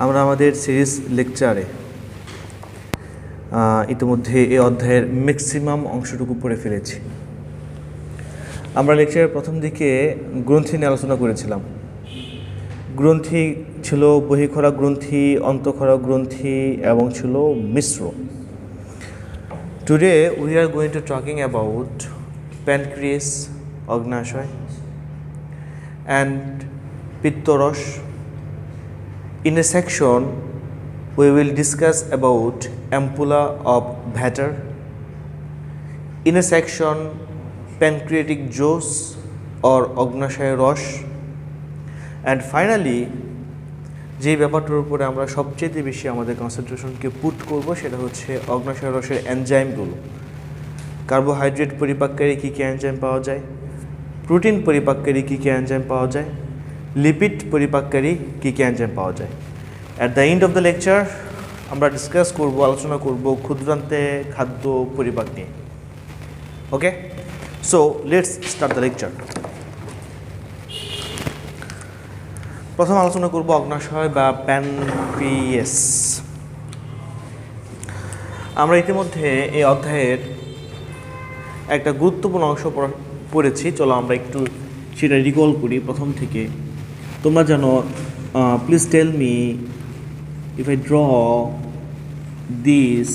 আমরা আমাদের সিরিজ লেকচারে ইতিমধ্যে এই অধ্যায়ের ম্যাক্সিমাম অংশটুকু পড়ে ফেলেছি। আমরা লেকচারের প্রথম দিকে গ্রন্থি নিয়ে আলোচনা করেছিলাম। গ্রন্থি ছিল বহিঃক্ষরা গ্রন্থি, অন্তঃক্ষরা গ্রন্থি এবং ছিল মিশ্র। Today we are going to talking about pancreas, অগ্নাশয় and পিত্তরস. In a section, we will discuss about ampulla of Vater. In a section, pancreatic juice or অগ্নাশয় রস. And finally, যে ব্যাপারটার উপরে আমরা সবচেয়ে বেশি আমাদের কনসেন্ট্রেশনকে পুট করব সেটা হচ্ছে অগ্নাশয় রসের এনজাইমগুলো। কার্বোহাইড্রেট পরিপাককারী কী কী এনজাইম পাওয়া যায়, প্রোটিন পরিপাককারী কী কী এনজাইম পাওয়া যায়, লিপিড পরিপাককারী কী কী এনজাইম পাওয়া যায়। At the end of the lecture আমরা ডিসকাস করব, আলোচনা করব ক্ষুদ্রান্তে খাদ্য পরিপাক নিয়ে। Okay, so let's start the lecture. প্রথম আলোচনা করব অগ্নাশয় বা প্যানক্রিয়াস। আমরা ইতিমধ্যে এই অধ্যায়ের একটা গুরুত্বপূর্ণ অংশ পড়েছি। চলো আমরা একটু সেটা রিকল করি প্রথম থেকে। তোমরা জানো, please tell me if I draw this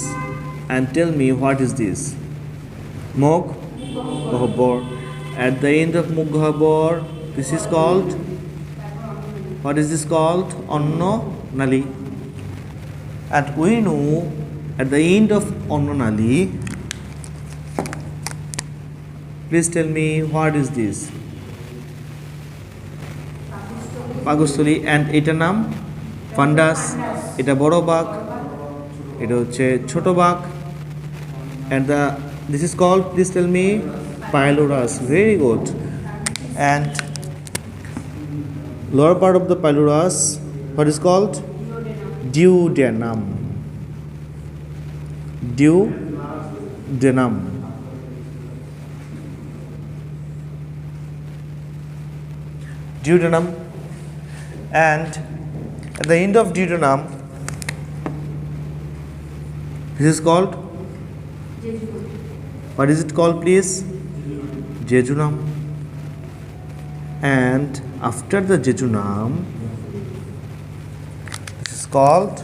and tell me what is this. মুখ গহ্বর. At the end of মুখ গহ্বর, this is called, what is this called? অন্ন নালী. And we know at the end of অন্ন নালী, please tell me what is this? পাকস্থলী. and এটার নাম ফান্ডাস, এটা বড় বাক, এটা হচ্ছে ছোট বাক. and this is called, please tell me, pylorus. Very good. and lower part of the pylorus, what is called? Duodenum. Duodenum. Duodenum. And at the end of duodenum, this is called, what is it called please? Jejunum. And after the jejunum, this is called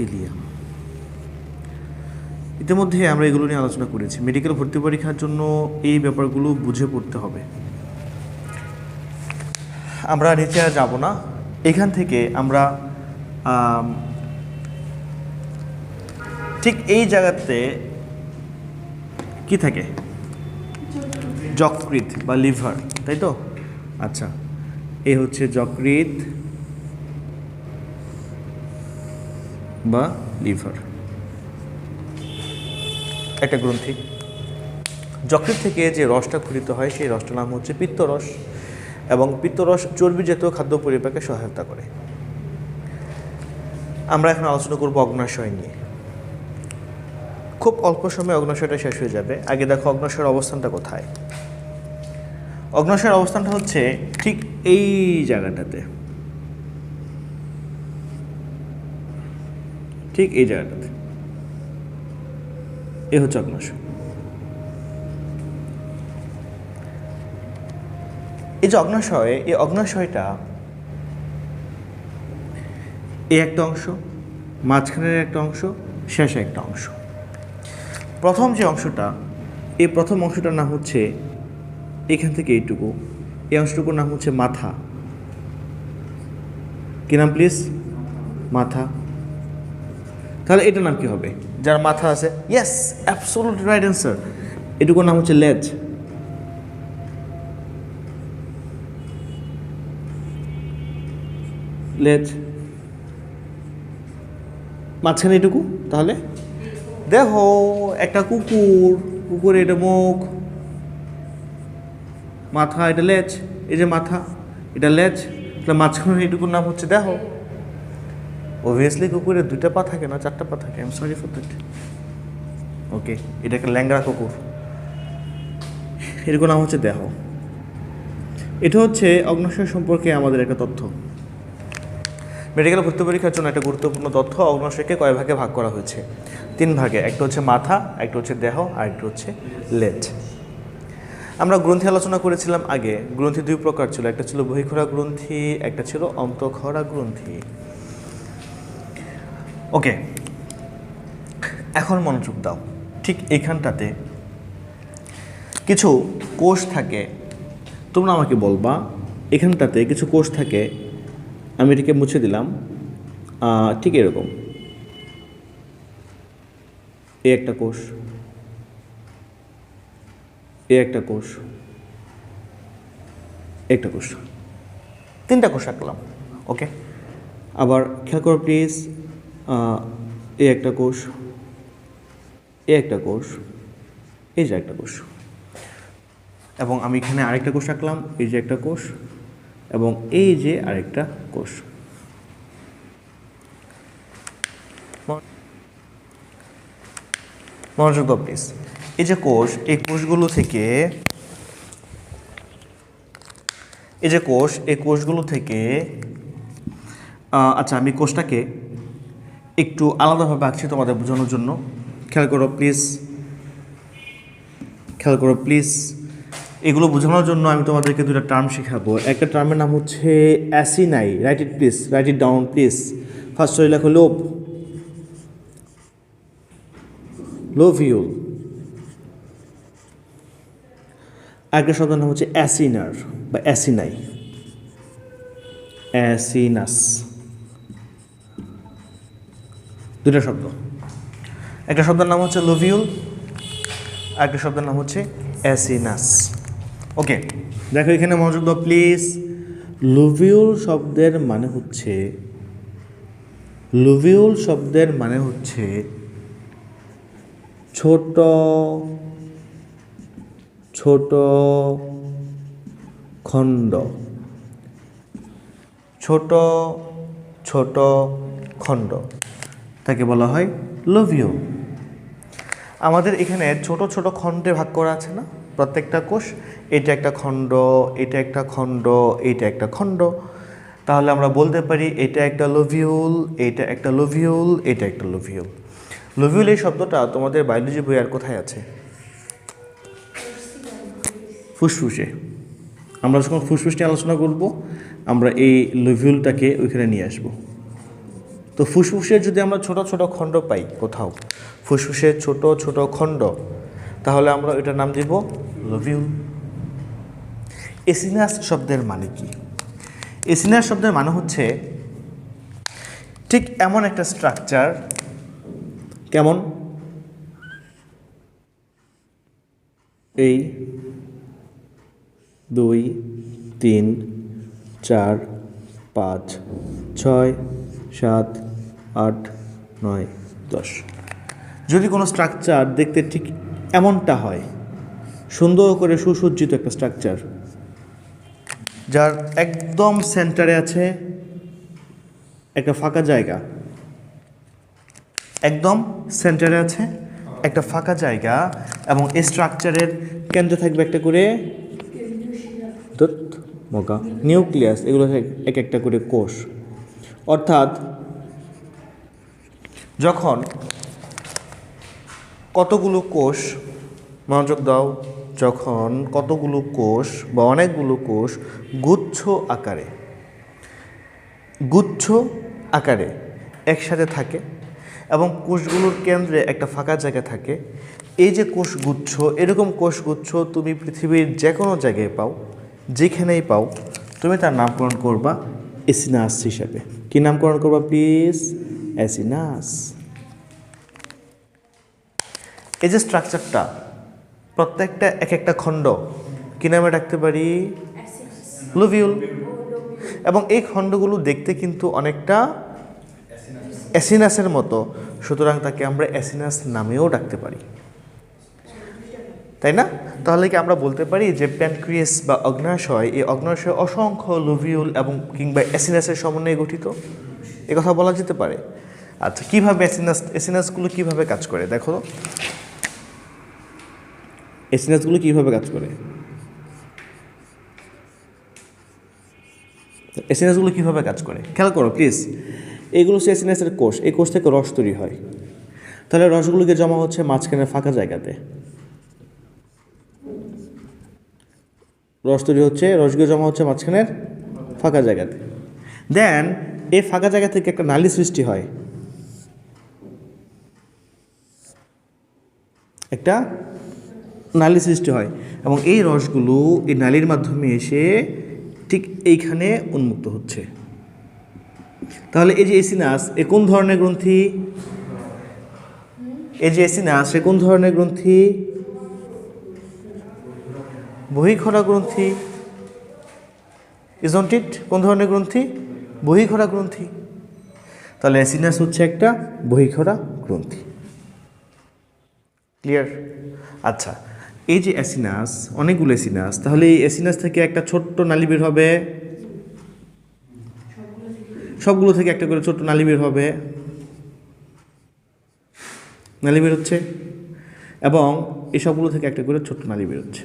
ileum. ইতিমধ্যে আমরা এগুলো নিয়ে আলোচনা করেছি। Medical ভর্তি পরীক্ষার জন্য এই ব্যাপারগুলো বুঝে পড়তে হবে। আমরা নিচে আর যাব না। এখান থেকে আমরা ঠিক এই জায়গাতে কি থাকে, যকৃৎ বা লিভার, তাই তো? আচ্ছা, এই হচ্ছে যকৃৎ বা লিভার, একটা গ্রন্থি। যকৃৎ থেকে যে রসটা ক্ষরিত হয় সেই রসটার নাম হচ্ছে পিত্তরস, এবং পিত্তরস চর্বি জাতীয় খাদ্য পরিপাকে সহায়তা করে। আমরা এখন আলোচনা করব অগ্নাশয় নিয়ে। খুব অল্প সময়ে অগ্নাশয়টা শেষ হয়ে যাবে। আগে দেখো অগ্নাশয়ের অবস্থানটা কোথায়। অগ্নাশয়ের অবস্থানটা হচ্ছে ঠিক এই জায়গাটাতে, ঠিক এই জায়গাটাতে। এই হচ্ছে অগ্নাশয়। এই যে অগ্নাশয়, এই অগ্নাশয়টা এই একটা অংশ, মাঝখানের একটা অংশ, শেষে একটা অংশ। প্রথম যে অংশটা, এই প্রথম অংশটার নাম হচ্ছে এখান থেকে এইটুকু, এই অংশটুকুর নাম হচ্ছে মাথা। কি নাম প্লিজ? মাথা। তাহলে এটার নাম কি হবে? যার মাথা আছে, ইয়েস, অ্যাবসোলুটলি রাইট অ্যান্সার। এটুকুর নাম হচ্ছে লেজ। লেজ। মাঝখানে এটুকু, তাহলে দেখো একটা কুকুর, কুকুর এটা মুখ, মাথা, এটা লেজ। এই যে মাথা, এটা লেজ, তাহলে মাঝখানে এটুকুর নাম হচ্ছে দেহ। অবভিয়াসলি কুকুরের 2টা পা থাকে না, 4টা পা থাকে। I am sorry for that. Okay, এটা একটা ল্যাংড়া কুকুর, এরকম নাম হচ্ছে দেহ। এটা হচ্ছে অগ্নাশয় সম্পর্কে আমাদের একটা তথ্য। মেডিকেল ভর্তি পরীক্ষার জন্য একটা গুরুত্বপূর্ণ তথ্য, অগ্ন্যাশয়কে কয় ভাগে ভাগ করা হয়েছে? 3 ভাগে। একটা হচ্ছে মাথা, একটা হচ্ছে দেহ, আর একটা হচ্ছে লেজ। আমরা গ্রন্থি আলোচনা করেছিলাম আগে। গ্রন্থি 2 প্রকার ছিল, একটা ছিল বহিঃখরা গ্রন্থি, একটা ছিল অন্তঃখরা গ্রন্থি। ওকে, এখন মনোযোগ দাও। ঠিক এখানটাতে কিছু কোষ থাকে, তোমরা আমাকে বলবা এখানটাতে কিছু কোষ থাকে, আমি এটাকে মুছে দিলাম। ঠিক এরকম, এ একটা কোষ, এ একটা কোষ, একটা কোষ, 3টা কোষ আঁকলাম। ওকে, আবার খেয়াল করো প্লিজ, এ একটা কোষ, এ একটা কোষ, এই যে একটা কোষ, এবং আমি এখানে আরেকটা কোষ আঁকলাম, এই যে একটা কোষ, এবং এই যে আরেকটা কোষ। মনোযোগ দাও প্লিজ। এই যে কোষ, এই কোষগুলো থেকে, এই যে কোষ, এই কোষগুলো থেকে আচ্ছা, আমি কোষটাকে একটু আলাদাভাবে আঁকছি তোমাদের বোঝানোর জন্য। খেয়াল করো প্লিজ, খেয়াল করো প্লিজ। এগুলো বোঝানোর জন্য আমি তোমাদেরকে 2টা টার্ম শেখাবো। একটা টার্মের নাম হচ্ছে acini. Write it please, write it down please. First লেখো লোভ, লোভিউল। আরেকটা শব্দের নাম হচ্ছে অ্যাসিনার বা অ্যাসিনাই, অ্যাসিনাস। 2টা শব্দ। একটা শব্দের নাম হচ্ছে লোভিউল, আরেকটা শব্দের নাম হচ্ছে অ্যাসিনাস। ওকে, দেখো এখানে মনোযোগ দাও প্লিজ। লোভিউল শব্দের মানে হচ্ছে, লোভিউল শব্দের মানে হচ্ছে ছোট ছোট খণ্ড, ছোট ছোট খণ্ড, তাকে বলা হয় লোভিউল। আমাদের এখানে ছোট ছোট খণ্ডে ভাগ করা আছে না প্রত্যেকটা কোষ? এটা একটা খণ্ড, এটা একটা খণ্ড, এটা একটা খণ্ড। তাহলে আমরা বলতে পারি এটা একটা লোভিউল, এটা একটা লোভিউল, এটা একটা লোভিউল। লোভিউল এই শব্দটা তোমাদের বায়োলজি বই আর কোথায় আছে? ফুসফুসে। আমরা যখন ফুসফুস নিয়ে আলোচনা করব, আমরা এই লোভিউলটাকে ওইখানে নিয়ে আসব। তো ফুসফুসের যদি আমরা ছোট ছোট খণ্ড পাই কোথাও, ফুসফুসের ছোট ছোট খণ্ড, তাহলে আমরা এটার নাম দিব লোভিউল। এসিনাস শব্দের মানে কি? এসিনাস শব্দের মানে হচ্ছে ঠিক এমন একটা স্ট্রাকচার, কেমন? এই 2 3 4 5 6 7 8 9 10। যদি কোনো স্ট্রাকচার দেখতে ঠিক এমনটা হয়, সুন্দর করে সুসজ্জিত একটা স্ট্রাকচার, যার একদম সেন্টারে আছে একটা ফাঁকা জায়গা, একদম সেন্টারে আছে একটা ফাঁকা জায়গা, এবং এই স্ট্রাকচারের কেন্দ্রে থাকবে একটা করে নিউক্লিয়াস, এগুলো এক একটা করে কোষ। অর্থাৎ যখন কতগুলো কোষ, মনোযোগ দাও, যখন কতগুলো কোষ বা অনেকগুলো কোষ গুচ্ছ আকারে একসাথে থাকে এবং কোষগুলোর কেন্দ্রে একটা ফাঁকা জায়গা থাকে, এই যে কোষগুচ্ছ, এরকম কোষগুচ্ছ তুমি পৃথিবীর যে কোনো জায়গায় পাও, যেখানেই পাও, তুমি তার নামকরণ করবা এসিনাস হিসাবে। কি নামকরণ করবা প্লিজ? এসিনাস। এই যে স্ট্রাকচারটা, প্রত্যেকটা এক একটা খণ্ড কি নামে ডাকতে পারি? লোভিউল। এবং এই খণ্ডগুলো দেখতে কিন্তু অনেকটা অ্যাসিনাসের মতো, সুতরাং তাকে আমরা অ্যাসিনাস নামেও ডাকতে পারি, তাই না? তাহলে কি আমরা বলতে পারি যে প্যানক্রিয়াস বা অগ্ন্যাশয়, এই অগ্ন্যাশয় অসংখ্য লোভিউল এবং কিংবা অ্যাসিনাসের সমন্বয়ে গঠিত, এ কথা বলা যেতে পারে। আচ্ছা, কীভাবে অ্যাসিনাসগুলো কীভাবে কাজ করে দেখো, অ্যাসিনাসগুলো কীভাবে কাজ করে? এসিনাসগুলো কীভাবে কাজ করে খেয়াল করো প্লিজ। এগুলো হচ্ছে এসিনাসের কোষ, এই কোষ থেকে রস তৈরি হয়। তাহলে রসগুলোকে জমা হচ্ছে মাঝখানে ফাঁকা জায়গাতে, রস তৈরি হচ্ছে, রসগুলো জমা হচ্ছে মাঝখানের ফাঁকা জায়গাতে। দেন এই ফাঁকা জায়গা থেকে একটা নালী সৃষ্টি হয়, একটা নালী সৃষ্টি হয়, এবং এই রসগুলো এই নালীর মাধ্যমে এসে ঠিক এইখানে উন্মুক্ত হচ্ছে। তাহলে এই যে এসিনাস এ কোন ধরনের গ্রন্থি? এই যে এসিনাস এ কোন ধরনের গ্রন্থি? বহিঃখরা গ্রন্থি, ইজন্ট ইট? কোন ধরনের গ্রন্থি? বহিঃখরা গ্রন্থি। তাহলে এসিনাস হচ্ছে একটা বহিঃখরা গ্রন্থি। ক্লিয়ার? আচ্ছা, এই যে অ্যাসিনাস, অনেকগুলো অ্যাসিনাস, তাহলে এই অ্যাসিনাস থেকে একটা ছোট্ট নালী বের হবে, সবগুলো থেকে একটা করে ছোট্ট নালী বের হবে, নালী বের হচ্ছে, এবং এই সবগুলো থেকে একটা করে ছোট্ট নালী বের হচ্ছে।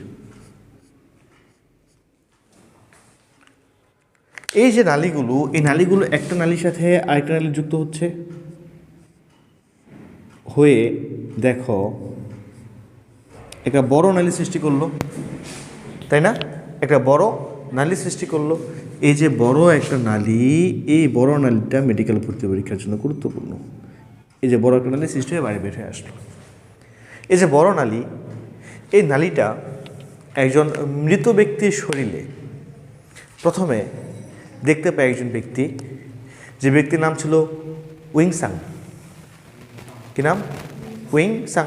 এই যে নালীগুলো, এই নালীগুলো একটা নালীর সাথে আরেকটা নালী যুক্ত হচ্ছে, হয়ে দেখো একটা বড় নালী সৃষ্টি করলো, তাই না? একটা বড় নালী সৃষ্টি করলো। এই যে বড় একটা নালী, এই বড় নালীটা মেডিকেল ভর্তি পরীক্ষার জন্য গুরুত্বপূর্ণ। এই যে বড় একটা নালী সৃষ্টি হয়ে বাইরে বের হয়ে আসলো। এই যে বড় নালী, এই নালীটা একজন মৃত ব্যক্তির শরীরে প্রথমে দেখতে পায় একজন ব্যক্তি, যে ব্যক্তির নাম ছিল উইংসাং। কি নাম? উইংসাং।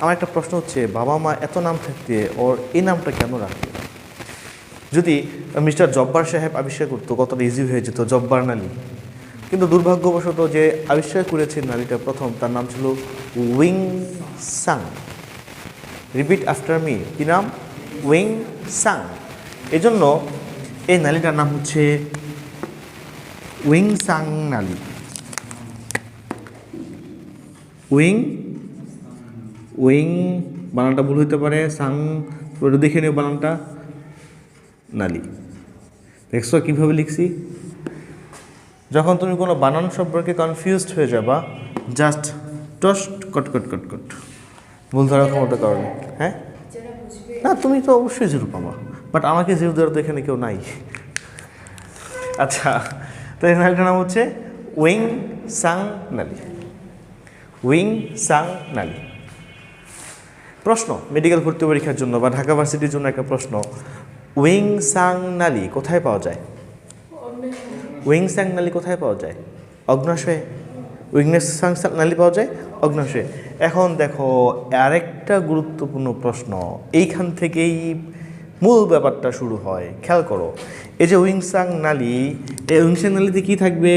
আমার একটা প্রশ্ন হচ্ছে, বাবা মা এত নাম থাকতে ওর এই নামটা কেন রাখবে? যদি মিস্টার জব্বার সাহেব আবিষ্কার করতো কতটা ইজি হয়ে যেত, জব্বার নালী। কিন্তু দুর্ভাগ্যবশত যে আবিষ্কার করেছে নালীটা প্রথম, তার নাম ছিল উইংসাং। রিপিট আফটার মি, কি নাম? উইংসাং। এই জন্য এই নালীটার নাম হচ্ছে উইংসাং নালী। উইং বানানটা ভুল হইতে পারে, সাং দেখে নিও বানানটা, নালী। দেখছো কীভাবে লিখছি? যখন তুমি কোনো বানান সম্পর্কে কনফিউজড হয়ে যাবা, জাস্ট টস্ট কট কট কট কট ভুল ধরার ক্ষমতা কারণে। হ্যাঁ, না তুমি তো অবশ্যই জিরো পাবা, বাট আমাকে জিরো দেওয়ার তো এখানে কেউ নাই। আচ্ছা, তো এই নালীটার নাম হচ্ছে উইংসাং নালী। উইংসাং নালী। প্রশ্ন মেডিকেল ভর্তি পরীক্ষার জন্য বা ঢাকা ভার্সিটির জন্য একটা প্রশ্ন, উইংসাং নালী কোথায় পাওয়া যায়? উইংসাং নালী কোথায় পাওয়া যায়? অগ্ন্যাশয়ে। উইংসাং নালী পাওয়া যায় অগ্ন্যাশয়ে। এখন দেখো আরেকটা গুরুত্বপূর্ণ প্রশ্ন, এইখান থেকেই মূল ব্যাপারটা শুরু হয়। খেয়াল করো, এই যে উইংসাং নালী, এই উইংসাং নালীতে কী থাকবে?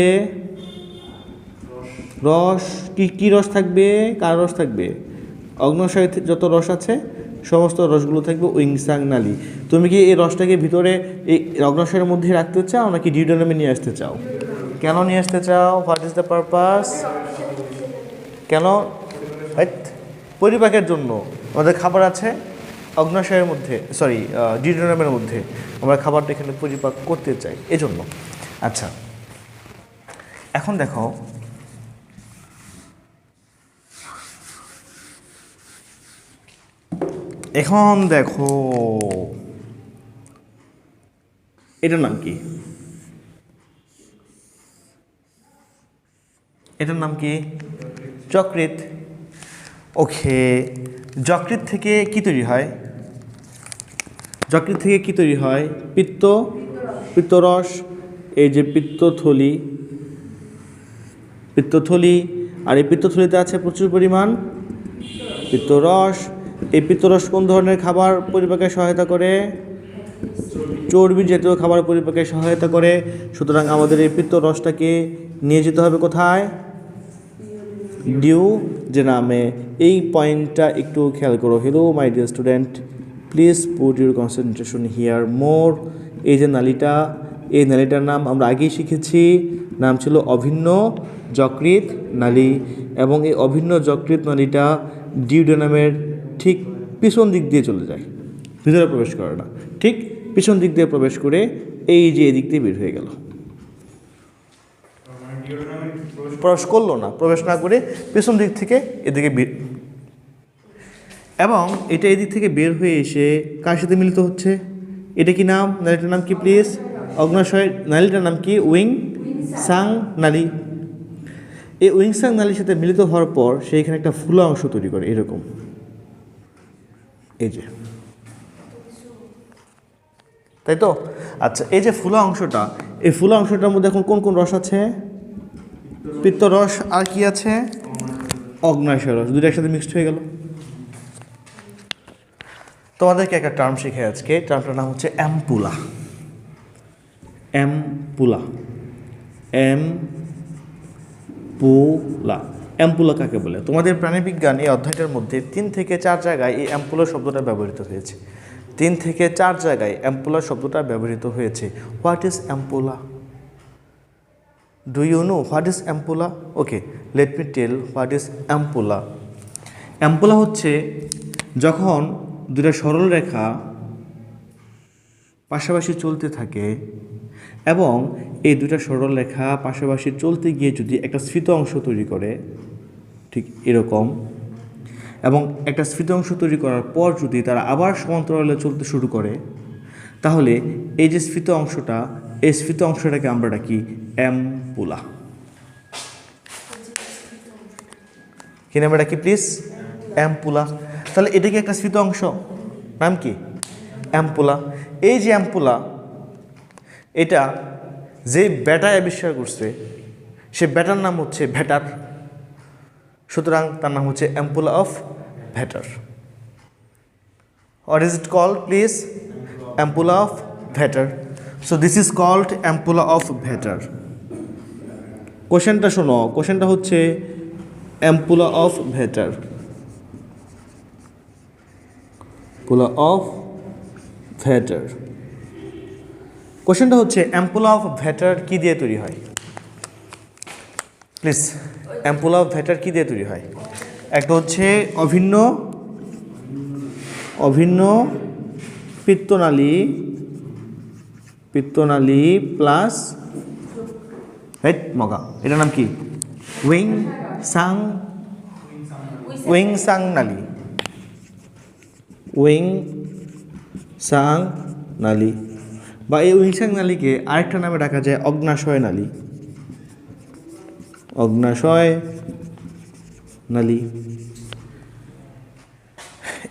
রস। কি রস থাকবে? কার রস থাকবে? অগ্ন্যাশয়ে যত রস আছে সমস্ত রসগুলো থাকবে উইংসাং নালী। তুমি কি এই রসটাকে ভিতরে এই অগ্ন্যাশয়ের মধ্যে রাখতে চাও নাকি ডিউডেনামে নিয়ে আসতে চাও? কেন নিয়ে আসতে চাও? What is the purpose? কেন? পরিপাকের জন্য। আমাদের খাবার আছে অগ্ন্যাশয়ের মধ্যে, সরি ডিউডেনামের মধ্যে, আমরা খাবারটা এখানে পরিপাক করতে চাই, এজন্য। আচ্ছা, এখন দেখো এটার নাম কি? এটার নাম কি? যকৃৎ। ওকে, যকৃৎ থেকে কি তৈরি হয়? যকৃৎ থেকে কি তৈরি হয়? পিত্তরস। এই যে পিত্তথলি, আর এই পিত্তথলিতে আছে প্রচুর পরিমাণ পিত্তরস। এই পিত্তরস কোন ধরনের খাবার পরিপাকে সহায়তা করে? চর্বি জাতীয় খাবার পরিপাকে সহায়তা করে। সুতরাং আমাদের এই পিত্তরসটাকে নিয়ে যেতে হবে কোথায়? ডিউডেনামে। এই পয়েন্টটা একটু খেয়াল করো। Hello my dear student, please put your concentration here more. এই যে নালীটা, এই নালীটার নাম আমরা আগেই শিখেছি, নাম ছিল অভিন্ন যকৃৎ নালী, এবং এই অভিন্ন যকৃৎ নালীটা ডিউডেনামের ঠিক পিছন দিক দিয়ে চলে যায়, ভিতরে প্রবেশ করে না, ঠিক পিছন দিক দিয়ে প্রবেশ করে এই যে এদিক দিয়ে বের হয়ে গেল, প্রবেশ করলো না, প্রবেশ না করে পেছন দিক থেকে এদিকে এবং এটা এদিক থেকে বের হয়ে এসে কার সাথে মিলিত হচ্ছে? এটা কি নাম? নালীটার নাম কি প্লিজ? অগ্নাশয় নালীটার নাম কি? উইং সাং নালী। এই উইং সাং নালীর সাথে মিলিত হওয়ার পর সেইখানে একটা ফুলা অংশ তৈরি করে এরকম, এই যে, তাই তো? আচ্ছা, এই যে ফুলা অংশটা, এই ফুলা অংশটার মধ্যে এখন কোন কোন রস আছে? পিত্তরস, আর কি আছে? অগ্নাশয় রস। দুটো একসাথে মিক্সড হয়ে গেল। তোমাদেরকে একটা টার্ম শিখে আজকে, টার্মটার নাম হচ্ছে অ্যাম্পুলা। Ampulla, ampulla. অ্যাম্পুলা কাকে বলে? তোমাদের প্রাণীবিজ্ঞান এই অধ্যায়টার মধ্যে 3 থেকে 4 জায়গায় এই অ্যাম্পুলা শব্দটা ব্যবহৃত হয়েছে। 3 থেকে 4 জায়গায় অ্যাম্পুলা শব্দটা ব্যবহৃত হয়েছে। What is ampulla? Do you know what is ampulla? Okay, let me tell what is ampulla. Ampulla হচ্ছে যখন দুটা সরল রেখা পাশাপাশি চলতে থাকে এবং এই দুটা সরল রেখা পাশাপাশি চলতে গিয়ে যদি একটা স্ফীত অংশ তৈরি করে, ঠিক এরকম, এবং একটা স্ফীত অংশ তৈরি করার পর যদি তারা আবার সমান্তরালে চলতে শুরু করে, তাহলে এই যে স্ফীত অংশটা, এই স্ফীত অংশটাকে আমরা ডাকি অ্যাম্পুলা। কি নামে ডাকি প্লিজ? অ্যাম্পুলা। তাহলে এটা কি একটা স্ফীত অংশ? নাম কি? অ্যাম্পুলা। এই যে অ্যাম্পুলা, এটা যে ব্যাটায় আবিষ্কার করছে সে ব্যাটার নাম হচ্ছে ভ্যাটার, সুতরাং তার নাম হচ্ছে ampulla of Vater. What is it called please? Ampulla of Vater. So this is called ampulla of Vater. কোশ্চেনটা শোনো, কোশ্চেনটা হচ্ছে ampulla of Vater. ampulla of Vater. কোশ্চেনটা হচ্ছে ampulla of Vater কি দিয়ে তৈরি হয়? প্লিজ, ampulla of Vater কি দিয়ে তৈরি হয়? একটা হচ্ছে অভিন্ন পিত্তনালী প্লাস মগা, এটার নাম কি? উইং সাং নালী। উইং সাং নালী, বা এই উইং সাং নালীকে আরেকটা নামে ডাকা যায় অগ্নাশয় নালী। অগ্নাশয় নালী।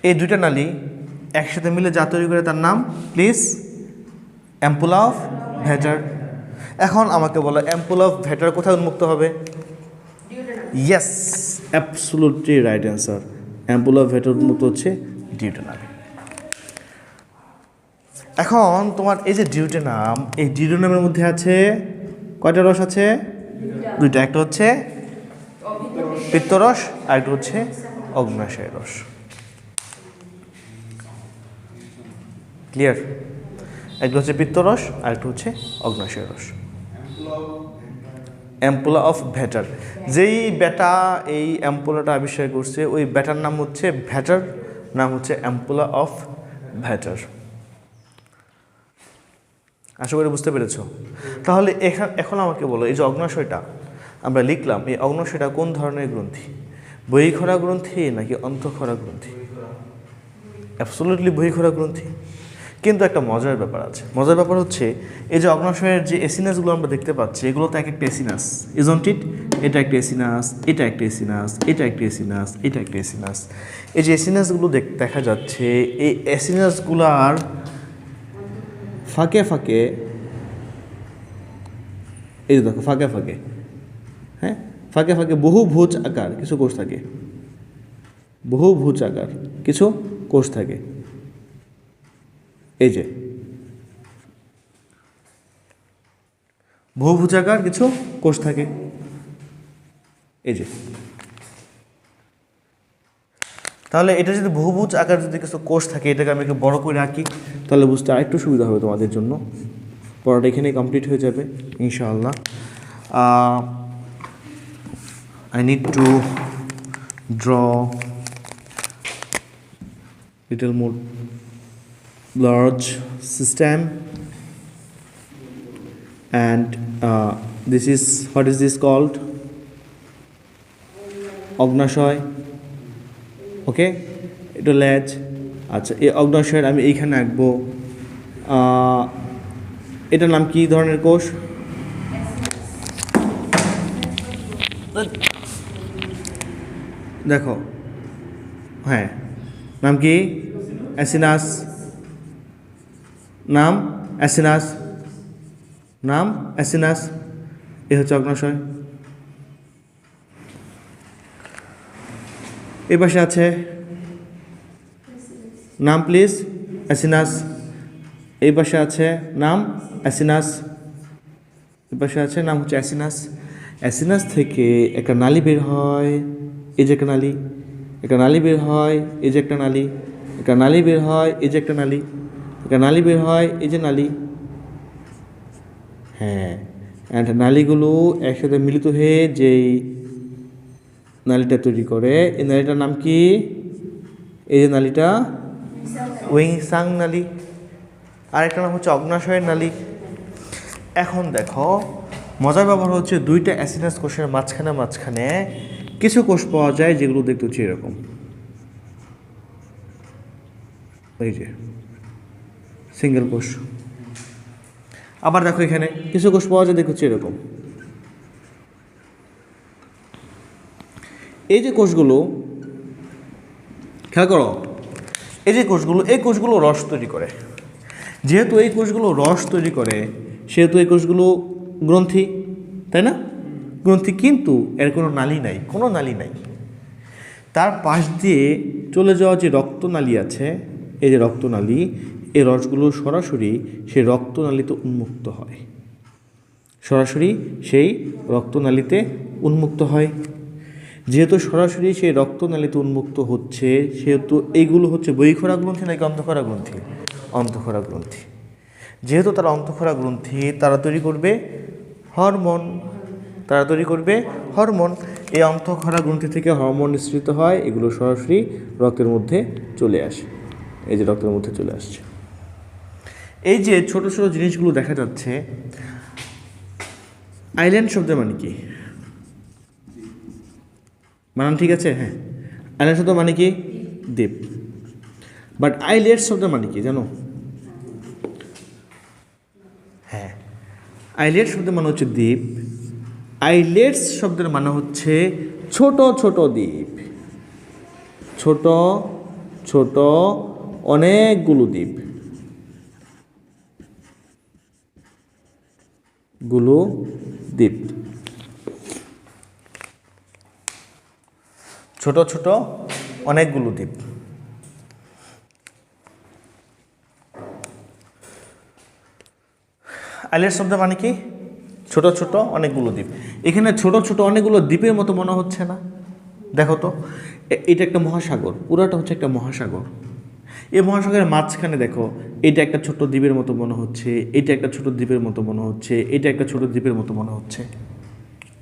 এই দুইটা নালী একসাথে মিলে যা তৈরি করে তার নাম প্লিজ অ্যাম্পুলা অফ ভ্যাটার। এখন আমাকে বলো অ্যাম্পুলা অফ ভ্যাটার কোথায় উন্মুক্ত হবে? Yes, absolutely right answer. Ampulla of Vater উন্মুক্ত হচ্ছে ডিউটেনামে। এখন তোমার এই যে ডিউটেনাম, এই ডিউটেনামের মধ্যে আছে কয়টা রস আছে? দুইটা। একটা হচ্ছে পিত্তরস আর একটা হচ্ছে অগ্নাশয় রস। ক্লিয়ার? একটা হচ্ছে পিত্তরস আর একটা হচ্ছে অগ্নাশয় রস। Ampulla of Vater. যেই ব্যাটা এই অ্যাম্পুলাটা আবিষ্কার করছে ওই ব্যাটার নাম হচ্ছে ভ্যাটার, নাম হচ্ছে অ্যাম্পুলা অফ ভ্যাটার। আশা করি বুঝতে পেরেছ। তাহলে এখন আমাকে বলো, এই যে অগ্নাশয়টা আমরা লিখলাম, এই অগ্নাশয়টা কোন ধরনের গ্রন্থি? বহিঃক্ষরা গ্রন্থি নাকি অন্তঃক্ষরা গ্রন্থি? অ্যাবসলিউটলি বহিঃক্ষরা গ্রন্থি। কিন্তু একটা মজার ব্যাপার আছে। মজার ব্যাপার হচ্ছে এই যে অগ্নাশয়ের যে এসিনাসগুলো আমরা দেখতে পাচ্ছি, এগুলো তো এক একটা এসিনাস, ইজন্ট ইট? এটা একটা এসিনাস, এটা একটা এসিনাস, এটা একটা এসিনাস, এটা একটা এসিনাস। এই যে এসিনাসগুলো দেখা যাচ্ছে, এই এসিনাসগুলার ফাঁকে ফাঁকে, এই দেখো ফাঁকে ফাঁকে, হ্যাঁ, ফাঁকে ফাঁকে বহুভুজ আকার কিছু কোষ থাকে। বহুভুজ আকার কিছু কোষ থাকে। এই যে বহুভুজাকার কিছু কোষ থাকে, এই যে। তাহলে এটা যদি বহুভুজ আকার যদি কিছু কোষ থাকে, এটাকে আমি একটু বড় করে আঁকি, তাহলে বুঝতে আরেকটু সুবিধা হবে তোমাদের জন্য। পড়াটা এখানেই কমপ্লিট হয়ে যাবে ইনশাআল্লাহ। I need to draw little more large system, and this is, what is this called? অগ্নাশয়। ওকে, এটা লেজ। আচ্ছা, এই অগ্নাশয়ের আমি এইখানে আঁকবো, এটার নাম কি ধরনের কোষ? দেখো, হ্যাঁ, নাম কি? অ্যাসিনাস। নাম অ্যাসিনাস, নাম অ্যাসিনাস। এ হচ্ছে অগ্নাশয়। এ পাশে আছে নাম, প্লিজ, অ্যাসিনাস। এই পাশে আছে নাম অ্যাসিনাস। এই পাশে আছে নাম হচ্ছে অ্যাসিনাস। অ্যাসিনাস থেকে একটা নালী বের হয়, এই যে একটা নালী, একটা নালী বের হয়, এই যে একটা নালী, একটা নালী বের হয়, এই যে একটা নালী, একটা নালী বের হয়, এই যে নালী। হ্যাঁ, অ্যান্ড নালীগুলো একসাথে মিলিত হয়ে যেই নালীটা তৈরি করে, এই নালীটার নাম কি? এই যে নালীটা ওয়েইসাং নালী। আরেকটা নাম হচ্ছে অগ্নাশয়ের নালী। এখন দেখো, মজার ব্যাপার হচ্ছে দুইটা অ্যাসিনাস কোষের মাঝখানে কিছু কোষ পাওয়া যায় যেগুলো দেখতে হচ্ছে এরকম, ওই যে সিঙ্গেল কোষ। আবার দেখো এখানে কিছু কোষ পাওয়া যায় দেখতে হচ্ছে এরকম। এই যে কোষগুলো, খেয়াল করো, এই যে কোষগুলো, এই কোষগুলো রস তৈরি করে। যেহেতু এই কোষগুলো রস তৈরি করে, সেহেতু এই কোষগুলো গ্রন্থি, তাই না? গ্রন্থি, কিন্তু এর কোনো নালী নাই, কোনো নালী নাই। তার পাশ দিয়ে চলে যাওয়া যে রক্তনালী আছে, এই যে রক্তনালী, এই রসগুলো সরাসরি সেই রক্তনালীতে উন্মুক্ত হয়, সরাসরি সেই রক্তনালীতে উন্মুক্ত হয়। যেহেতু সরাসরি সেই রক্তনালীতে উন্মুক্ত হচ্ছে, সেহেতু এইগুলো হচ্ছে বহিঃক্ষরা গ্রন্থি নাকি অন্তঃক্ষরা গ্রন্থি? অন্তঃক্ষরা গ্রন্থি। যেহেতু তারা অন্তঃক্ষরা গ্রন্থি, তারা তৈরি করবে হরমোন, তারা তৈরি করবে হরমোন। এই অন্তঃক্ষরা গ্রন্থি থেকে হরমোন নিঃসৃত হয়, এগুলো সরাসরি রক্তের মধ্যে চলে আসে, এই যে রক্তের মধ্যে চলে আসছে। এই যে ছোট ছোট জিনিসগুলো দেখা যাচ্ছে, আইল্যান্ড শব্দের মানে কি? বানান ঠিক আছে? হ্যাঁ, আইল্যান্ড শব্দ মানে কি? দ্বীপ। বাট আইলেটস শব্দের মানে কি জানো? হ্যাঁ, আইলেটস শব্দের মানে হচ্ছে দ্বীপ। আইলেটস শব্দের মানে হচ্ছে ছোট ছোট দ্বীপ, ছোট ছোট অনেকগুলো দ্বীপ, গুলো দ্বীপ, ছোট ছোট অনেকগুলো দ্বীপ। আইল্যান্ড শব্দের মানে কি? ছোট ছোট অনেকগুলো দ্বীপ। এখানে ছোট ছোট অনেকগুলো দ্বীপের মতো মনে হচ্ছে না? দেখো তো, এটা একটা মহাসাগর, পুরাটা হচ্ছে একটা মহাসাগর। এই মহাসাগরের মাঝখানে দেখো, এটা একটা ছোট দ্বীপের মতো মনে হচ্ছে, এটা একটা ছোট দ্বীপের মতো মনে হচ্ছে, এটা একটা ছোট দ্বীপের মতো মনে হচ্ছে,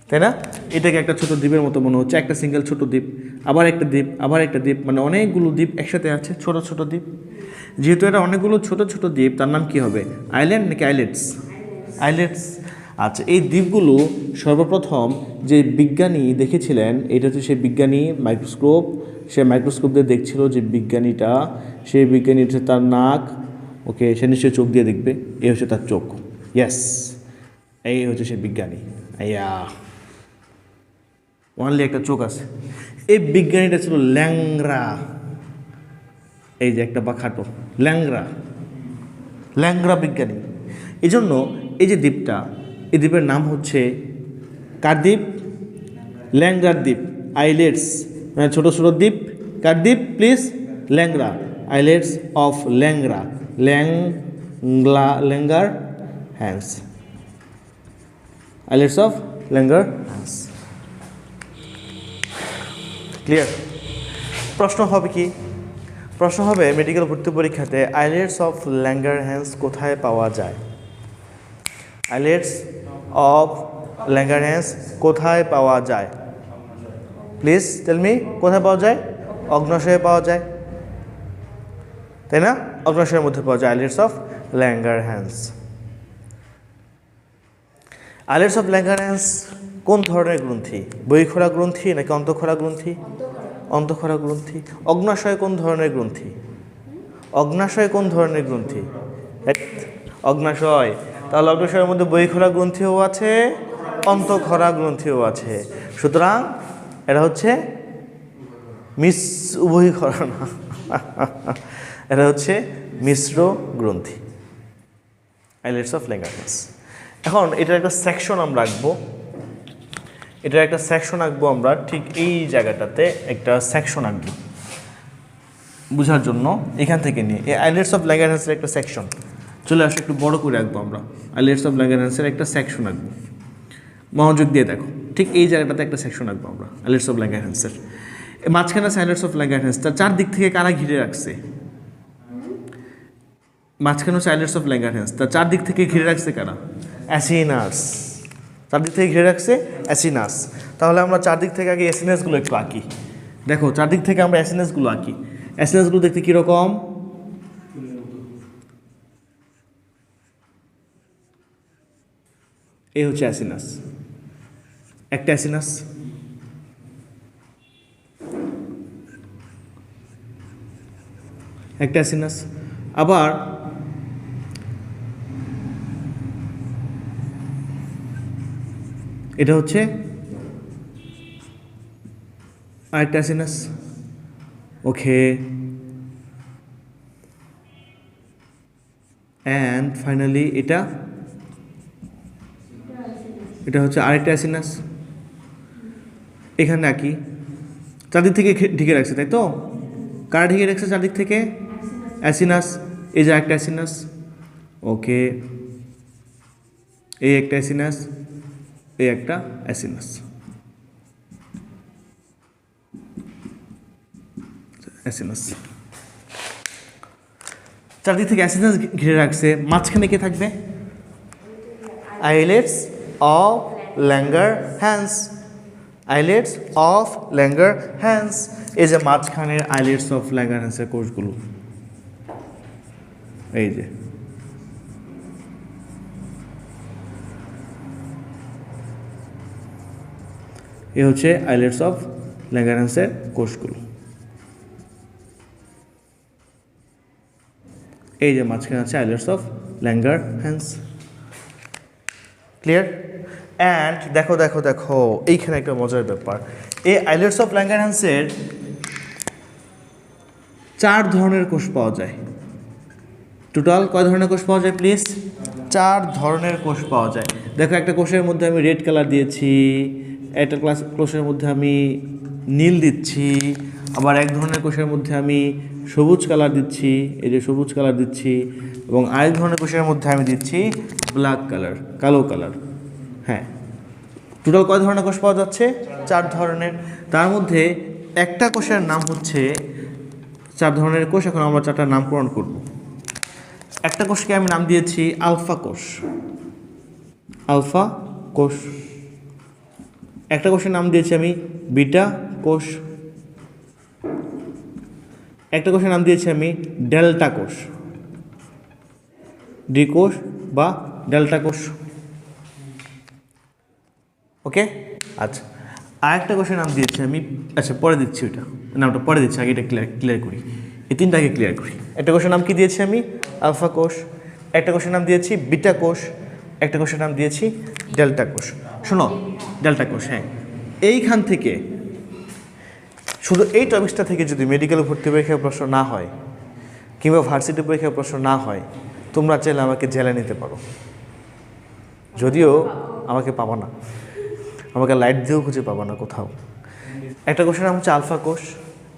তাই না? এটাকে একটা ছোট দ্বীপের মতো মনে হচ্ছে, একটা সিঙ্গেল ছোট দ্বীপ, আবার একটা দ্বীপ, আবার একটা দ্বীপ, মানে অনেকগুলো দ্বীপ একসাথে আছে, ছোট ছোট দ্বীপ। যেহেতু এটা অনেকগুলো ছোট ছোট দ্বীপ, তার নাম কি হবে? আইল্যান্ড নাকি আইলেটস? আইলেটস। আচ্ছা, এই দ্বীপগুলো সর্বপ্রথম যে বিজ্ঞানী দেখেছিলেন, এটা হচ্ছে সেই বিজ্ঞানী মাইক্রোস্কোপ, সে মাইক্রোস্কোপ দিয়ে দেখছিল যে বিজ্ঞানীটা, সেই বিজ্ঞানী হচ্ছে তার নাক, ওকে, সে নিশ্চয়ই চোখ দিয়ে দেখবে, এই হচ্ছে তার চোখ, ইয়েস, এই হচ্ছে সে বিজ্ঞানী। আইয়া, অনলি একটা চোখ আছে। এই বিজ্ঞানীটা ছিল ল্যাংরা, এই যে একটা বাখাটো, ল্যাংরা, ল্যাংরা বিজ্ঞানী। এই জন্য এই যে দ্বীপটা, এই দ্বীপের নাম হচ্ছে কার দ্বীপ? ল্যাংরার দ্বীপ, আইলেটস, মানে ছোটো ছোটো দ্বীপ। কার দ্বীপ please? Langerhans, islets of Langerhans, Langerhans, islets of Langerhans. Clear? প্রশ্ন হবে কি? প্রশ্ন হবে মেডিকেল ভর্তি পরীক্ষাতে আইলেটস অফ ল্যাঙ্গার হ্যান্স কোথায় পাওয়া যায়? আইলেটস অফ ল্যাঙ্গার হ্যান্স কোথায় পাওয়া যায়? প্লিজ টেল মি, কোথায় পাওয়া যায়? অগ্নাশয়ে পাওয়া যায়, তাই না? অগ্নাশয়ের মধ্যে পাওয়া যায় islets of Langerhans. Islets of Langerhans কোন ধরনের গ্রন্থি? বহিঃখরা গ্রন্থি নাকি অন্তঃখরা গ্রন্থি? অন্তঃখরা গ্রন্থি। অগ্নাশয় কোন ধরনের গ্রন্থি? অগ্নাশয় কোন ধরনের গ্রন্থি? অগ্নাশয়। তাহলে অগ্নাশয়ের মধ্যে বহিঃখরা গ্রন্থিও আছে, অন্তঃখরা গ্রন্থিও আছে। সুতরাং এটা হচ্ছে উভয়খরা না, এটা হচ্ছে মিশ্র গ্রন্থি, আইলেটস অফ ল্যাঙ্গারহ্যান্স। এখন এটার একটা সেকশন আমরা আঁকবো, এটার একটা সেকশন আঁকবো আমরা ঠিক এই জায়গাটাতে একটা সেকশন আঁকবো বোঝার জন্য। এখান থেকে নিয়ে এই আইলেটস অফ ল্যাঙ্গারহ্যান্সের একটা সেকশন চলে আসে, একটু বড় করে আঁকবো আমরা। আইলেটস অফ ল্যাঙ্গারহ্যান্সের একটা সেকশন আঁকবো, মনোযোগ দিয়ে দেখো। ঠিক এই জায়গাটাতে একটা সেকশন আঁকবো আমরা আইলেটস অফ ল্যাঙ্গারহ্যান্সের। মাঝখানে আইলেটস অফ ল্যাঙ্গারহ্যান্স, তার চারদিক থেকে কারা ঘিরে রাখছে? মাঝখানে হচ্ছে আইলেটস অফ ল্যাঙ্গারহ্যান্স, তার চারদিক থেকে ঘিরে রাখছে কারা? অ্যাসিনাস। চারদিক থেকে ঘিরে রাখছে অ্যাসিনাস। তাহলে আমরা চারদিক থেকে আগে অ্যাসিনাসগুলো একটু আঁকি। দেখো চারদিক থেকে আমরা অ্যাসিনাসগুলো আঁকি। অ্যাসিনাসগুলো দেখতে কীরকম? এই হচ্ছে অ্যাসিনাস, একটা অ্যাসিনাস। একটা অ্যাসিনাস। আবার এটা হচ্ছে আরেকটা অ্যাসিনাস। ওকে, অ্যান্ড ফাইনালি এটা হচ্ছে আরেকটা অ্যাসিনাস। এখানে আঁকি, চারদিক থেকে ঢেকে রাখছে, তাই তো? কারা ঢেকে রাখছে চারদিক থেকে? অ্যাসিনাস। এই যে একটা অ্যাসিনাস। ওকে, এই একটা অ্যাসিনাস, এই একটা অ্যাসিনাস। অ্যাসিনাস চারদিক থেকে অ্যাসিনাস ঘিরে রাখছে। মাঝখানে কে থাকবে? Islets of Langerhans. Islets of Langerhans. এই যে মাঝখানের আইলেটস অফ ল্যাঙ্গারহ্যান্সের কোষগুলো, এই যে এ হচ্ছে আইলেটস অফ ল্যাঙ্গারহ্যান্সের কোষগুলো। এই যে মাঝখানে আছে islets of Langerhans. Clear? And দেখো দেখো দেখো, এইখানে একটা মজার ব্যাপার। এই আইলেটস অফ ল্যাঙ্গারহ্যান্সের 4 ধরনের কোষ পাওয়া যায়। টোটাল কয় ধরনের কোষ পাওয়া যায় প্লিজ? 4 ধরনের কোষ পাওয়া যায়। দেখো, একটা কোষের মধ্যে আমি রেড কালার দিয়েছি, একটা কোষের মধ্যে আমি নীল দিচ্ছি, আবার এক ধরনের কোষের মধ্যে আমি সবুজ কালার দিচ্ছি, এই যে সবুজ কালার দিচ্ছি, এবং আরেক ধরনের কোষের মধ্যে আমি দিচ্ছি ব্ল্যাক কালার, কালো কালার। হ্যাঁ, টোটাল কয় ধরনের কোষ পাওয়া যাচ্ছে? 4 ধরনের। তার মধ্যে একটা কোষের নাম হচ্ছে, 4 ধরনের কোষ, এখন আমরা 4টা নামকরণ করব। একটা কোষকে আমি নাম দিয়েছি আলফা কোষ, আলফা কোষ। একটা কোষের নাম দিয়েছি আমি বিটা কোষ। একটা কোষের নাম দিয়েছি আমি ডেল্টা কোষ, ডি কোষ বা ডেল্টা কোষ। ওকে, আচ্ছা। আর একটা কোষের নাম দিয়েছি আমি, আচ্ছা পরে দিচ্ছি, ওইটা নামটা পরে দিচ্ছি, আগে এটা ক্লিয়ার করি, এই 3টাকে ক্লিয়ার করি। একটা কোষের নাম কি দিয়েছি আমি? আলফা কোষ। একটা কোষের নাম দিয়েছি বিটা কোষ। একটা কোষের নাম দিয়েছি ডেল্টা কোষ। শোনো, ডেল্টা কোষ। হ্যাঁ, এইখান থেকে শুধু এই টপিক্সটা থেকে যদি মেডিকেল ভর্তি পরীক্ষায় প্রশ্ন না হয় কিংবা ভার্সিটি পরীক্ষায় প্রশ্ন না হয়, তোমরা চাইলে আমাকে জেলে নিতে পারো। যদিও আমাকে পাবা না, আমাকে লাইট দিয়েও খুঁজে পাবা না কোথাও। একটা কোষের নাম হচ্ছে আলফা কোষ,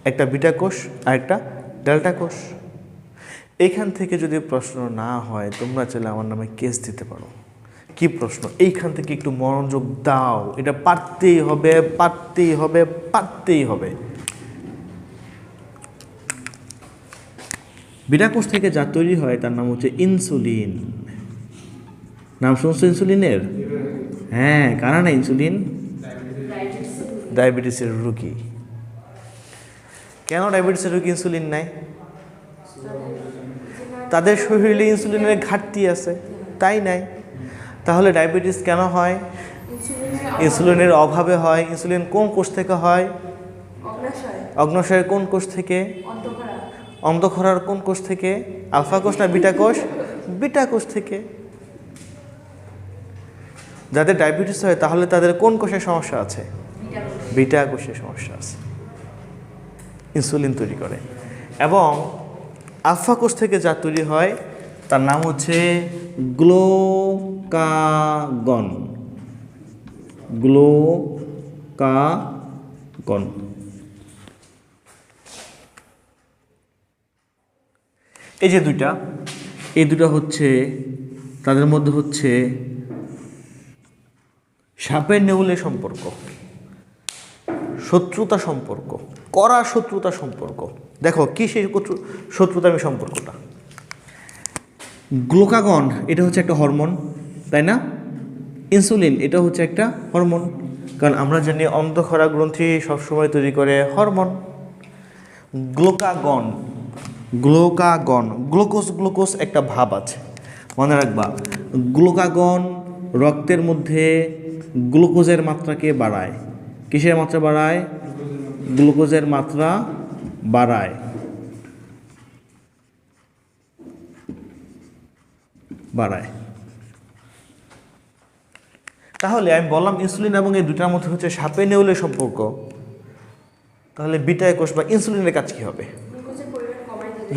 একটা বিটা কোষ, আর একটা ডেল্টা কোষ। এইখান থেকে যদি প্রশ্ন না হয়, তোমরা চাইলে আমার নামে কেস দিতে পারো। কি প্রশ্ন? এইখান থেকে একটু মনোযোগ দাও, এটা পারতেই হবে, পারতেই হবে, পারতেই হবে। বিটা কোষ থেকে যা তৈরি হয় তার নাম হচ্ছে ইনসুলিন। নাম শুনছো ইনসুলিনের? হ্যাঁ, কারা না ইনসুলিন? ডায়াবেটিসের রোগী। কেন ডায়াবেটিসের রোগী ইনসুলিন নেয়? তাদের শরীরে ইনসুলিনের ঘাটতি আছে, তাই নাই? তাহলে ডায়াবেটিস কেন হয়? ইনসুলিনের অভাবে হয়। ইনসুলিন কোন কোষ থেকে হয়? অগ্নাশয়ের কোন কোষ থেকে? অন্ধক্ষরার কোন কোষ থেকে? আলফা কোষ না বিটা কোষ? বিটা কোষ থেকে। যাদের ডায়াবেটিস হয় তাহলে তাদের কোন কোষের সমস্যা আছে? বিটা কোষের সমস্যা আছে, ইনসুলিন তৈরি করে। এবং আলফা কোষ থেকে যা তৈরি হয় তার নাম হচ্ছে গ্লুকাগন। গ্লুকাগন। এই যে দুইটা, এই দুটো হচ্ছে, তাদের মধ্যে হচ্ছে সাপের নেউলের সম্পর্ক, শত্রুতা সম্পর্ক, কড়া শত্রুতা সম্পর্ক। দেখো কি সেই শত্রুতামী সম্পর্কটা। গ্লুকাগন এটা হচ্ছে একটা হরমোন, তাই না? ইনসুলিন এটা হচ্ছে একটা হরমোন, কারণ আমরা জানি অন্তঃক্ষরা গ্রন্থি সবসময় তৈরি করে hormone. Glucagon, glucagon, glucose glucose একটা ভাব আছে, মনে রাখবা। গ্লুকাগন রক্তের মধ্যে গ্লুকোজের মাত্রাকে বাড়ায়। কিসের মাত্রা বাড়ায়? গ্লুকোজের মাত্রা বাড়ায়, বাড়ায়। তাহলে আমি বললাম ইনসুলিন এবং এই দুটার মধ্যে হচ্ছে সাপে নেউলের সম্পর্ক। তাহলে বিটা কোষ বা ইনসুলিনের কাজ কি হবে?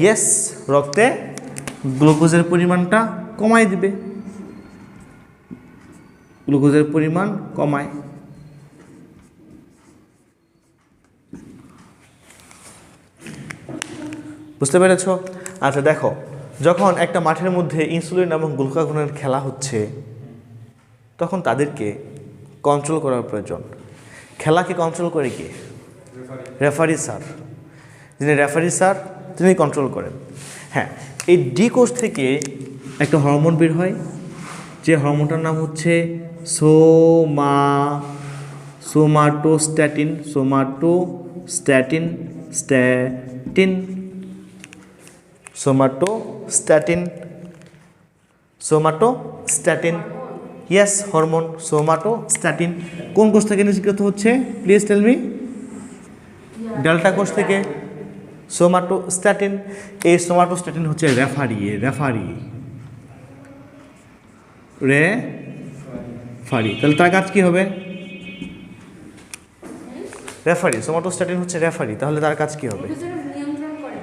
ইয়েস, রক্তে গ্লুকোজের পরিমাণটা কমায় দিবে, গ্লুকোজের পরিমাণ কমায়। বুঝতে পেরেছ? আচ্ছা দেখো, যখন একটা মাঠের মধ্যে ইনসুলিন এবং গ্লুকাগনের খেলা হচ্ছে তখন তাদেরকে কন্ট্রোল করার প্রয়োজন। খেলাকে কন্ট্রোল করে কে? Referee sir. যিনি রেফারি স্যার তিনি কন্ট্রোল করেন। হ্যাঁ, এই ডি কোষ থেকে একটা হরমোন বের হয়, যে হরমোনটার নাম হচ্ছে somatostatin. Somatostatin, statin, somatostatin, somatostatin. Yes, hormone somatostatin. কোন কোষ থেকে নিষ্কৃত হচ্ছে? Please tell me. ডেল্টা কোষ থেকে। সোমাটোস্ট্যাটিন, এই সোমাটোস্ট্যাটিন হচ্ছে রেফারি। তাহলে তার কাজ কি হবে? রেফারি। সোমাটোস্ট্যাটিন হচ্ছে রেফারি, তাহলে তার কাজ কি হবে?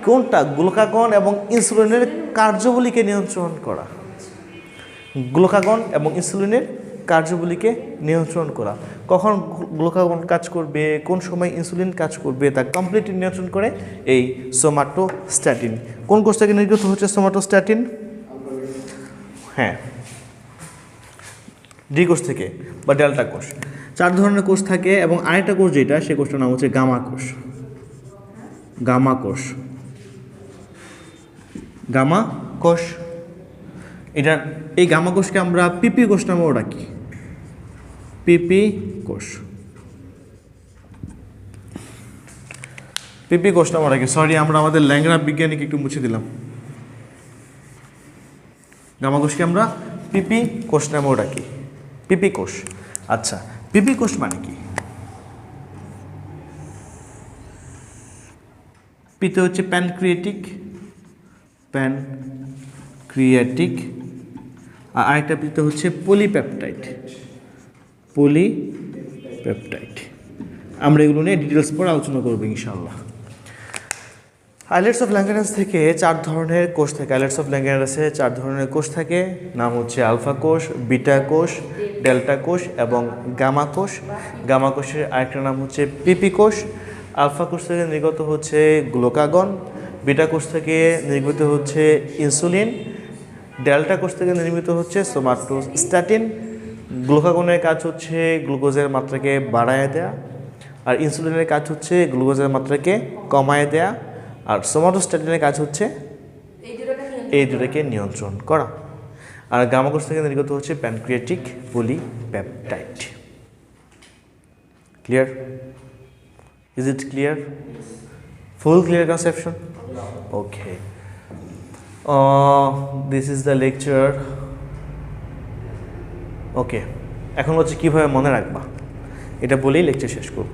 কোনটা? গ্লুকাগন এবং ইনসুলিনের কার্যাবলীকে নিয়ন্ত্রণ করা। গ্লুকাগন এবং ইনসুলিনের কার্যাবলীকে নিয়ন্ত্রণ করা। কখন গ্লুকাগন কাজ করবে, কোন সময় ইনসুলিন কাজ করবে, তা কমপ্লিটলি নিয়ন্ত্রণ করে এই সোমাটোস্ট্যাটিন। কোন কোষ থেকে নির্গত হচ্ছে সোমাটোস্ট্যাটিন? হ্যাঁ, ডি কোষ থেকে বা ডেল্টা কোষ। 4 ধরনের কোষ থাকে এবং আরেকটা কোষ যেটা, সে কোষটার নাম হচ্ছে গামা কোষ। গামা কোষ, গামা কোষ। এটা, এই গামা কোষকে আমরা পিপি কোষ নামেও ডাকি। পিপি কোষ, পিপি কোষ নামেও ডাকি। সরি, আমরা আমাদের ল্যাংড়া বিজ্ঞানীকে একটু মুছে দিলাম। গামা কোষকে আমরা পিপি কোষ নামেও ডাকি। পিপি কোষ। আচ্ছা, পিপি কোষ মানে কি? পিতে হচ্ছে প্যানক্রিয়েটিক, প্যানক্রিয়াটিক, আর আরেকটা পিতে হচ্ছে পলিপেপটাইড। পলিপেপটাইড। আমরা এগুলো নিয়ে ডিটেলস পরে আলোচনা করবো ইনশাআল্লাহ। আইলেটস অফ ল্যাঙ্গারান্স থেকে 4 ধরনের কোষ থাকে। আইলেটস অফ ল্যাঙ্গারান্সে 4 ধরনের কোষ থাকে, নাম হচ্ছে আলফা কোষ, বিটা কোষ, ডেল্টা কোষ এবং গামা কোষ। গামা কোষের আরেকটা নাম হচ্ছে পিপি কোষ। আলফা কোষ থেকে নির্গত হচ্ছে গ্লুকাগন, বিটা কোষ থেকে নির্গত হচ্ছে ইনসুলিন, ডেল্টা কোষ থেকে নির্মিত হচ্ছে সোমাটোস্ট্যাটিন। গ্লুকাগনের কাজ হচ্ছে গ্লুকোজের মাত্রাকে বাড়ায় দেয়া, আর ইনসুলিনের কাজ হচ্ছে গ্লুকোজের মাত্রাকে কমায় দেয়া, আর সোমাটোস্ট্যাটিনের কাজ হচ্ছে এই দুটোকে নিয়ন্ত্রণ করা। আর গামা কোষ থেকে নির্গত হচ্ছে pancreatic polypeptide. Clear? Is it clear? Full clear conception? Okay. This is the lecture. Okay, এখন হচ্ছে কীভাবে মনে রাখবা এটা বলেই লেকচার শেষ করব।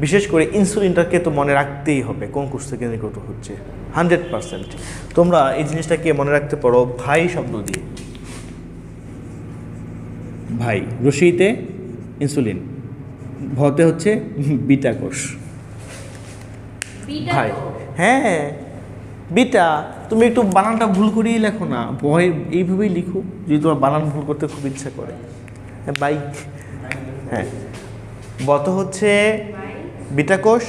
বিশেষ করে ইনসুলিনটাকে তো মনে রাখতেই হবে কোন কোষ থেকে নির্গত হচ্ছে 100%। তোমরা এই জিনিসটাকে মনে রাখতে পারো ভাই শব্দ দিয়ে। ভাই, রশিতে ইনসুলিন, ভতে হচ্ছে বিটা কোষ। ভাই, হ্যাঁ বিটা। তুমি একটু বানানটা ভুল করিয়ে লেখো না, ভয় এইভাবেই লিখো যদি তোমার বানান ভুল করতে খুব ইচ্ছা করে। বাইক, হ্যাঁ। বত হচ্ছে বিটা কোষ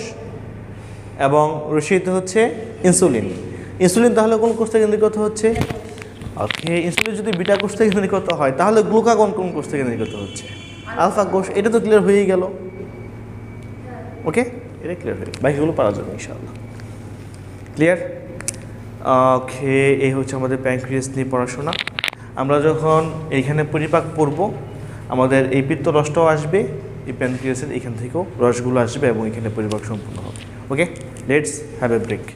এবং রশিতে হচ্ছে ইনসুলিন। ইনসুলিন তাহলে কোন কোষ থেকে নির্গত হচ্ছে? ওকে, ইনসুলিন যদি বিটা কোষ থেকে নির্গত হয় তাহলে গ্লুকাগন কোন কোষ থেকে নির্গত হচ্ছে? আলফা কোষ। এটা তো ক্লিয়ার হয়েই গেল। ওকে, এটা ক্লিয়ার হয়ে বাকিগুলো পারা যাবে ইনশাআল্লাহ। ক্লিয়ার? ওকে, এই হচ্ছে আমাদের প্যানক্রিয়াস নিয়ে পড়াশোনা। আমরা যখন এইখানে পরিপাক পড়ব আমাদের এই পিত্তরসটাও আসবে, এই প্যানক্রিয়াসের এখান থেকেও রসগুলো আসবে এবং এখানে পরিপাক সম্পূর্ণ হবে। ওকে, লেটস হ্যাভ এ ব্রেক।